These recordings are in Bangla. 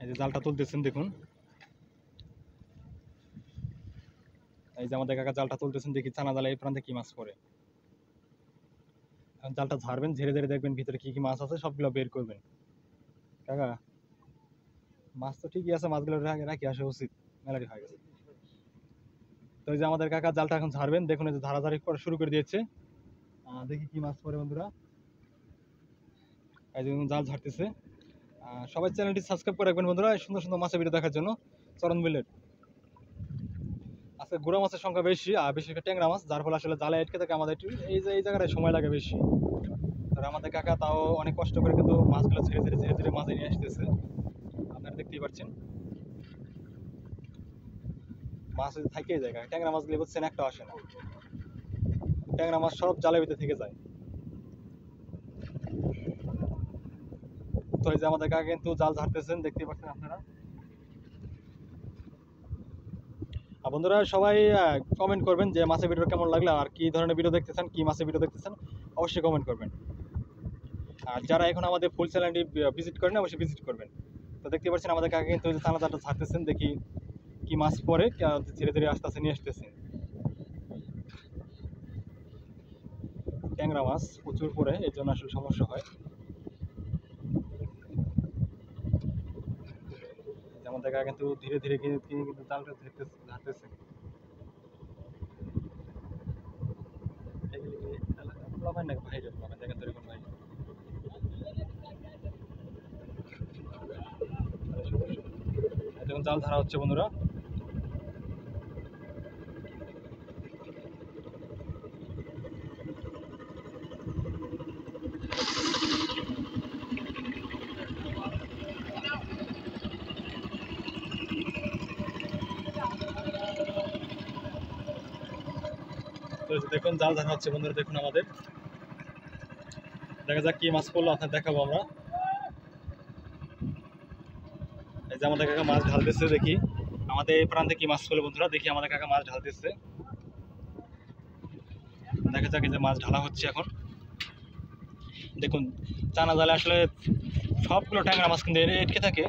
যে জালটা তুলতেছেন দেখুন, এই যে আমাদের কাকা জালটা তুলতেছেন, দেখি চানা জালে এই প্রান্তে কি মাছ পড়ে। জালটা ঝাড়বেন, ঝেড়ে ঝেড়ে দেখবেন ভিতরে কি কি মাছ আছে, সবগুলো বের করবেন। কাকা মাছ তো ঠিকই আছে, মাছগুলো রাখি আসা উচিত, মেলারি হয়ে গেছে। তো এই যে আমাদের কাকা জালটা এখন ঝাড়বেন, দেখুন এই যে ধারাধারি করা শুরু করে দিয়েছে। দেখি কি মাছ পড়ে বন্ধুরা। এই যে জাল ঝাড়তেছে। সবাই চ্যানেলটি সাবস্ক্রাইব করে রাখবেন বন্ধুরা, এই সুন্দর সুন্দর মাছের ভিডিও দেখার জন্য। চরণ বিলের আজকে গুড়া মাছের সংখ্যা বেশি, আর বেশি ট্যাংরা মাছ, যার ফলে আসলে জালে আটকে থাকে আমাদের একটু এই জায়গাটায় সময় লাগে বেশি। আর আমাদের কাকা তাও অনেক কষ্ট করে কিন্তু মাছগুলো ছেড়ে ছেড়ে ছেড়ে ছেড়ে মাঝে নিয়ে আসতেছে, আপনারা দেখতেই পাচ্ছেন। মাছ থাকেই যায়, ট্যাংরা মাছগুলো বুঝছেন একটা আসে না, ট্যাংরা মাছ সব জালের ভিতরে থেকে যায়। তো এই যে আমাদের কাকা কিন্তু জাল ঝাড়তেছেন, দেখতেই পাচ্ছেন আপনারা। বন্ধুরা সবাই কমেন্ট করবেন যে মাছের ভিডিও কেমন লাগলো, আর কি ধরনের ভিডিও দেখতেছেন, কি মাছের ভিডিও দেখতেছেন, অবশ্যই কমেন্ট করবেন। আর যারা এখন আমাদের ফুল চ্যানেলটি ভিজিট করেন অবশ্যই ভিজিট করবেন। তো দেখতে পাচ্ছেন আমাদের কাকা কিন্তু চানা জালটা ছাড়তেছেন, দেখি কি মাছ পরে, ধীরে ধীরে আস্তে আস্তে নিয়ে আসতেছেন। ট্যাংরা মাছ প্রচুর পরে, এই জন্য আসলে সমস্যা হয়। আমাদের কাকা কিন্তু ধীরে ধীরে কিন্তু জালটা ঝাড়তেছে। দেখুন জাল ধরা হচ্ছে বন্ধুরা। দেখুন জাল ধরা হচ্ছে বন্ধুরা, দেখুন আমাদের, দেখা যাক কি মাছ পড়লো, আপনার দেখাবো আমরা। এই যে আমাদের কাকা মাছ ঢালতেছে, দেখি আমাদের এই প্রান্তে কি মাছ পড়লো বন্ধুরা, দেখি আমাদের কাকা মাছ ঢালতেছে। দেখা যাক এই যে মাছ ঢালা হচ্ছে এখন। দেখুন চানা জালে আসলে সবগুলো ট্যাংরা মাছ কিন্তু এটকে থাকে।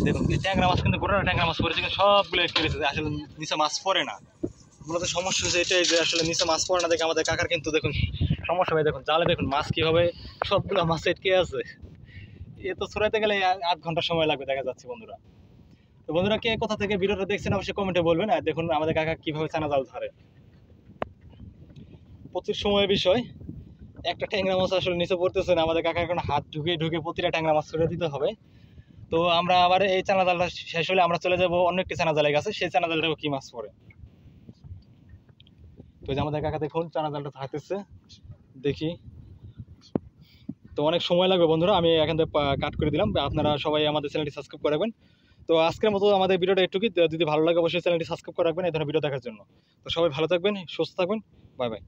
দেখুন ট্যাংরা মাছ কিন্তু গোটা ট্যাংরা মাছ পড়েছে, কিন্তু সবগুলো এটকে গেছে, আসলে নিচে মাছ পড়ে না। মূলত সমস্যা হচ্ছে এটাই যে আসলে নিচে মাছ পড়ে না দেখে আমাদের কাকার কিন্তু দেখুন সমস্যা হয়। দেখুন জালে দেখুন মাছ কীভাবে সবগুলো মাছ এটকে আছে, এ তো ছড়াইতে গেলে 8 ঘন্টা সময় লাগবে দেখা যাচ্ছে বন্ধুরা। তো বন্ধুরা কে কোথা থেকে ভিডিওটা দেখছেন অবশ্যই কমেন্টে বলবেন। আর দেখুন আমাদের কাকা কীভাবে চানা জাল ধরে, প্রচুর সময়ের বিষয়। একটা ট্যাংরা মাছ আসলে নিচে পড়তেছে না, আমাদের কাকা এখন হাত ঢুকে ঢুকে প্রতিটা ট্যাংরা মাছ ছড়িয়ে দিতে হবে। তো আমরা আবার এই চানা জালটা শেষ হলে আমরা চলে যাবো অন্য একটি চানা জালের কাছে, সেই চানা জালটাও কি মাছ পড়ে। তো যে আমাদের কাকা দেখুন চানা জালটা থাকতেছে, দেখি। তো অনেক সময় লাগবে বন্ধুরা, আমি এখান থেকে কাট করে দিলাম। আপনারা সবাই আমাদের চ্যানেলটি সাবস্ক্রাইব করে রাখবেন। তো আজকের মতো আমাদের ভিডিওটা একটুকুই, যদি ভালো লাগে অবশ্যই চ্যানেলটি সাবস্ক্রাইব করে রাখবেন এই ধরনের ভিডিও দেখার জন্য। তো সবাই ভালো থাকবেন, সুস্থ থাকবেন, বাই বাই।